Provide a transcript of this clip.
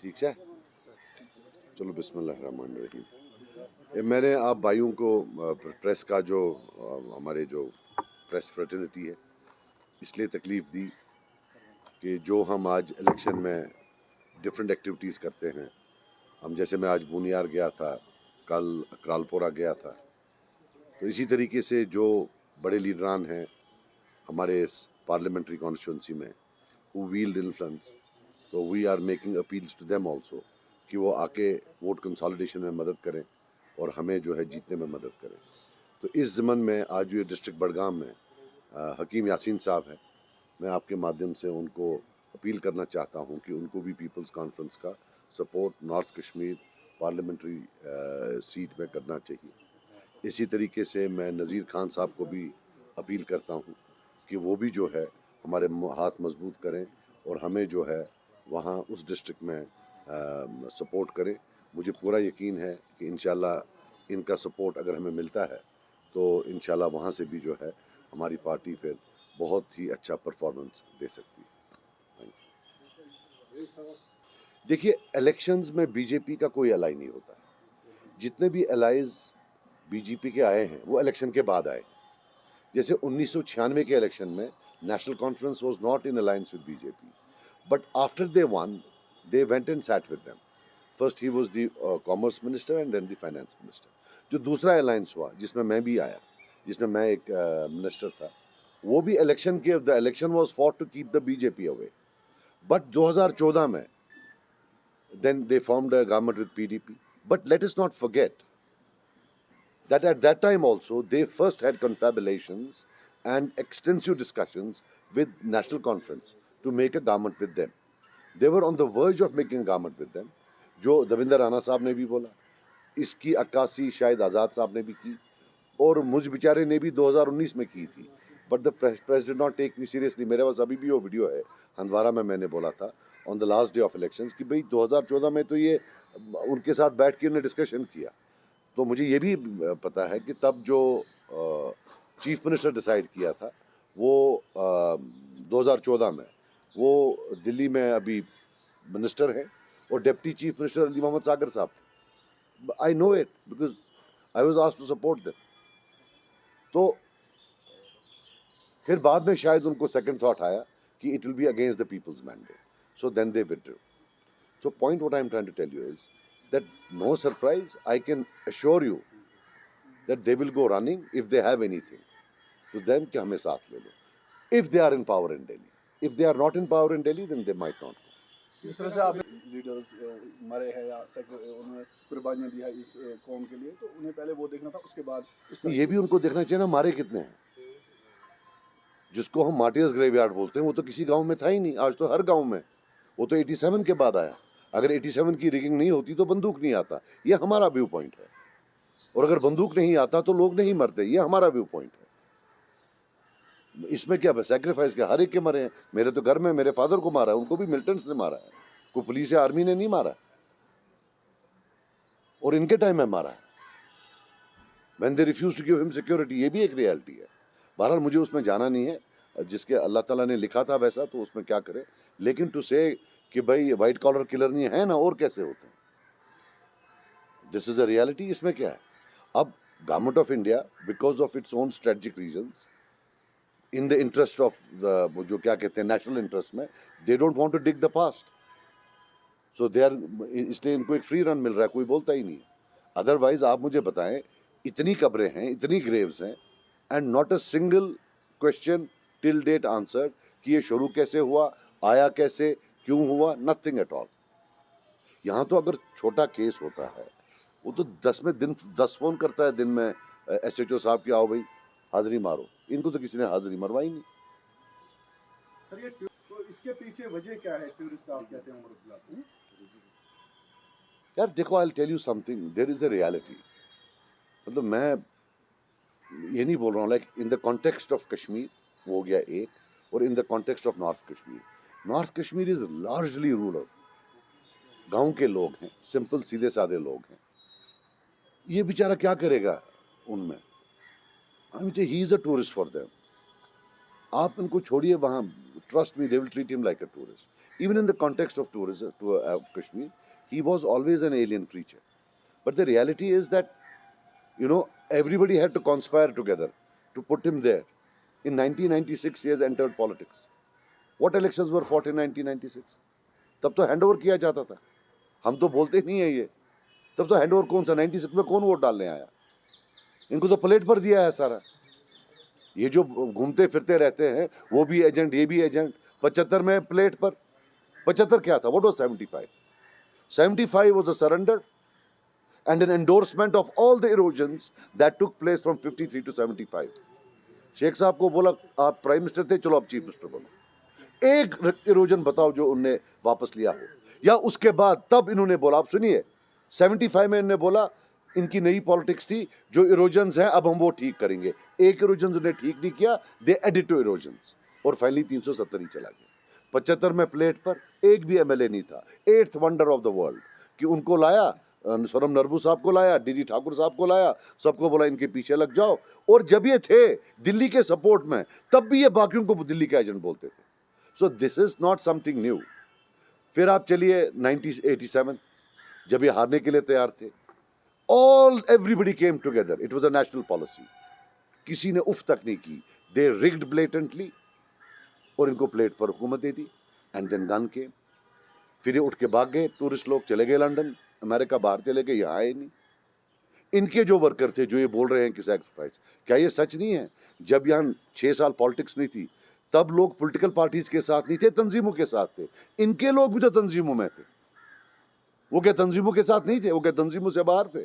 ठीक है, चलो बिस्मिल्लाहिर्रहमानिर्रहीम। मैंने आप भाइयों को प्रेस का जो हमारे जो प्रेस फ्रेटर्निटी है इसलिए तकलीफ़ दी कि जो हम आज इलेक्शन में डिफरेंट एक्टिविटीज़ करते हैं, हम जैसे मैं आज बूनियार गया था, कल अकरालपुरा गया था, तो इसी तरीके से जो बड़े लीडरान हैं हमारे इस पार्लियामेंट्री कॉन्स्टिट्यूंसी में हु वील्ड इन्फ्लुएंस, तो we are making appeals to them also कि वो आके वोट कंसोलिडेशन में मदद करें और हमें जो है जीतने में मदद करें। तो इस ज़मन में आज ये डिस्ट्रिक्ट बडगाम में हकीम यासीन साहब हैं, मैं आपके माध्यम से उनको अपील करना चाहता हूँ कि उनको भी पीपल्स कॉन्फ्रेंस का support north Kashmir parliamentary seat में करना चाहिए। इसी तरीके से मैं नज़ीर खान साहब को भी अपील करता हूँ कि वो भी जो है हमारे हाथ मजबूत करें और हमें जो है वहाँ उस डिस्ट्रिक्ट में सपोर्ट करें। मुझे पूरा यकीन है कि इंशाल्लाह इनका सपोर्ट अगर हमें मिलता है तो इंशाल्लाह वहाँ से भी जो है हमारी पार्टी फिर बहुत ही अच्छा परफॉर्मेंस दे सकती है। देखिए, इलेक्शंस में बीजेपी का कोई अलाई नहीं होता। जितने भी अलाइज बीजेपी के आए हैं वो इलेक्शन के बाद आए। जैसे 1996 के इलेक्शन में National Conference was not in alliance with BJP, but after they won they went and sat with them. First he was the commerce minister and then the finance minister. जो दूसरा अलायंस हुआ जिसमें मैं भी आया, जिसमें मैं एक मिनिस्टर था, वो भी इलेक्शन के the election was fought to keep the BJP away. But 2014 में then they formed a government with PDP. But let us not forget that at that time also they first had confabulations and extensive discussions with National Conference to make a government with them. They were on the verge of making a government with them. जो दविंदर राणा साहब ने भी बोला, इसकी अक्कासी शायद आज़ाद साहब ने भी की और मुझ बेचारे ने भी 2019 में की थी। But the press did not take me seriously. मेरे पास अभी भी वो वीडियो है, हंदवारा में मैंने बोला था on the last day of elections कि भाई 2014 में तो ये उनके साथ बैठ के उन्हें डिस्कशन किया। तो मुझे ये भी पता है कि तब जो चीफ मिनिस्टर डिसाइड किया था वो 2014 में वो दिल्ली में अभी मिनिस्टर हैं और deputy chief minister Ali Mohammad Sagar साहब थे। I know it because I was asked to support them. तो फिर बाद में शायद उनको सेकंड थॉट आया कि it will be against the people's mandate, so then they withdrew. So point what I am trying to tell you is that no surprise, I can assure you that they will go running if they have anything to them कि हमें साथ ले लो, if they are in power in Delhi. If they are not in power in Delhi then they might not go. जिस तरह से आप leaders मरे हैं या उन्होंने कुर्बानियां दी है इस कौम के लिए, तो उन्हें पहले वो देखना था, उसके बाद तो ये भी उनको देखना चाहिए ना मारे कितने हैं। जिसको हम मार्टियर्स ग्रेवयार्ड बोलते हैं वो तो किसी गांव में था ही नहीं, आज तो हर गांव में। वो तो 87 के बाद आया। अगर 87 की रिगिंग नहीं होती तो बंदूक नहीं आता, ये हमारा व्यू पॉइंट है। और अगर बंदूक नहीं आता तो लोग नहीं मरते, ये हमारा व्यू पॉइंट है। इसमें क्या सैक्रिफाइस क्या, हर एक के मरे हैं। मेरे तो घर में मेरे फादर को मारा है, उनको भी मिलिटेंट्स ने मारा है, कोई पुलिस या आर्मी ने नहीं मारा। और इनके टाइम में मारा है when they refuse to give him security. ये भी एक रियलिटी है। बहरहाल मुझे उसमें जाना नहीं है, जिसके अल्लाह ताला ने लिखा था वैसा तो उसमें क्या करे। लेकिन टू से कि भाई वाइट कॉलर किलर नहीं है ना, और कैसे होते हैं, दिस इज अ रियलिटी। इसमें क्या है, अब government of India because of its own strategic reasons, in the interest of the जो क्या कहते हैं नेशनल इंटरेस्ट में, they don't want to dig the past, so they are, इसलिए इनको एक फ्री रन मिल रहा है, कोई बोलता ही नहीं। अदरवाइज आप मुझे बताएं, इतनी कब्रें हैं, इतनी ग्रेव्स हैं, and not a single question till date answered कि ये शुरू कैसे हुआ, आया कैसे, क्यों हुआ, नथिंग एट ऑल। यहाँ तो अगर छोटा केस होता है वो तो 10 फोन करता है दिन में SHO साहब की, आओ भाई हाजिरी मारो। इनको तो किसी ने हाजिरी मरवाई नहीं। सर ये तो इसके पीछे वजह क्या है, टूरिस्ट आप कहते हैं उम्र बुलाते हैं? यार देखो, I tell you something, there is a reality. मतलब मैं ये नहीं बोल रहा हूँ like in the context of Kashmir वो हो गया एक, और in the context of north Kashmir, north Kashmir is largely rural, गांव के लोग हैं, सिंपल सीधे साधे लोग हैं। ये बेचारा क्या करेगा उनमें, he is a tourist for them. आप इनको छोड़िए वहाँ trust me, they will treat him like a tourist. Even in the context of tourism of Kashmir, he was always an alien creature. But the reality is that, everybody had to conspire together to put him there. In 1996, he has entered politics. What elections were fought in 1996? तब तो handover किया जाता था. हम तो बोलते नहीं है ये. तब तो हैंडओवर कौन सा 96 में कौन वोट डालने आया? इनको तो प्लेट पर दिया है सारा. ये जो घूमते फिरते रहते हैं वो भी एजेंट, ये भी एजेंट. 75 में प्लेट पर. 75 क्या था? What was 75? 75 was a surrender and an endorsement of all the erosions that took place from 53 to 75. Sheikh साहब को बोला आप प्राइम मिनिस्टर थे, चलो आप चीफ मिनिस्टर बनो. एक इरोजन बताओ जो उनने वापस लिया हो, या उसके बाद तब इन्होंने बोला, आप सुनिए, 75 में इन्होंने बोला इनकी नई पॉलिटिक्स थी, जो इरोजन्स हैं अब हम वो ठीक करेंगे. एक इरोजन्स ने ठीक नहीं किया, दे एडिड टू इरोजन्स, और फाइनली 370 ही चला गया. 75 में प्लेट पर एक भी एमएलए नहीं था. 8th wonder of the world कि उनको लाया, सोनम नरबू साहब को लाया, डीडी ठाकुर साहब को लाया, सबको बोला इनके पीछे लग जाओ. और जब ये थे दिल्ली के सपोर्ट में, तब भी ये बाकियों को दिल्ली का एजेंट बोलते थे. So this is not something new. फिर आप चलिए 1987, जब ये हारने के लिए तैयार थे, everybody came together. It was a national policy. किसी ने उफ तक नहीं की. They rigged blatantly और इनको प्लेट पर हुकूमत दे दी. And then gun came. फिर ये उठ के भाग गए. टूरिस्ट लोग चले गए लंदन, अमेरिका, बाहर चले गए, यहाँ आए नहीं. इनके जो वर्कर थे जो ये बोल रहे हैं कि सैक्रिफाइस, क्या ये सच नहीं है? जब यहाँ 6 साल पॉलिटिक्स नहीं थी, तब लोग पॉलिटिकल पार्टीज के साथ नहीं थे, तंजीमों के साथ थे. इनके लोग भी तो तंजीमों में थे. वो क्या तंजीमों के साथ नहीं थे? वो क्या तंजीमों से बाहर थे?